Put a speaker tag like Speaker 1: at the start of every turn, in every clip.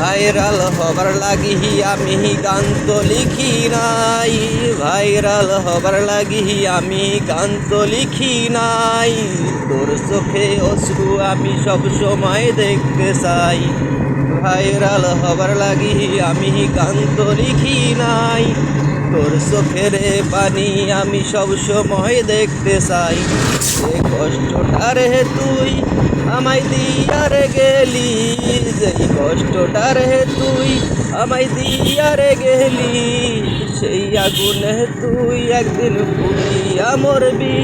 Speaker 1: Viral হবার লাগি আমি গান তো লিখি নাই, ভাইরাল হবার লাগি আমি গান তো লিখি নাই। তোর চোখে অশ্রু আমি সব সময় দেখতে চাই, ভাইরাল হবার লাগি আমি গান তো লিখি নাই। তোর চোখের পানি আমি সব সময় দেখতে চাই। যে কষ্টটার হে তুই আমায় দিয়ারে গেলি, যেই কষ্টটার হে তুই আমায় দিয়ারে গেলি, সেই আগুনে তুই একদিন পুড়িয়া মরবি।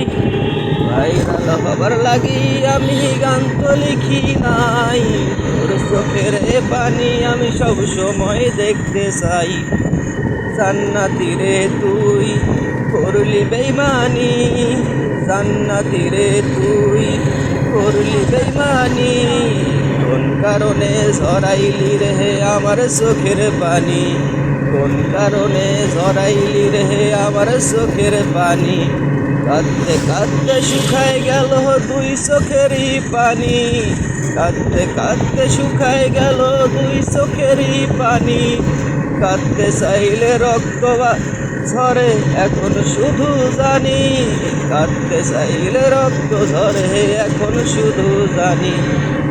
Speaker 1: ভাইরাল হবার লাগি আমি গান তো লিখি নাই, তোর চোখের পানি আমি সব সময় দেখতে চাই। জান্নাতি রে তুই করলি বেইমানি, জান্নাতি রে তুই করলি বেইমানি। কোন কারণে ঝরাইলি রে আমার চোখের পানি, কোন কারণে ঝরাইলি রে আমার চোখের পানি। কাঁদতে কাঁদতে শুকায় গেল দুই চোখেরই পানি, কাঁদতে কাঁদতে শুকায় গেল দুই চোখেরই পানি। কাঁদতে চাইলে রক্ত ঝরে এখন শুধু জানি, কাঁদতে চাইলে রক্ত ঝরে এখন শুধু জানি।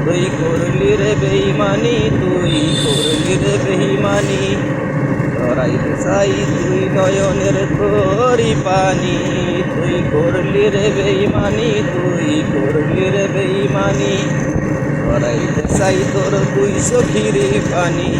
Speaker 1: তুই করলি রে বেইমানি, তুই করলি রে বেইমানি। ধরাইতে চাই তুই নয়নের তোরি পানি, তুই করলি রে বেইমানি, তুই করলি রে বেইমানি। ধরাইতে চাই তোর দুই চোখেরই পানি।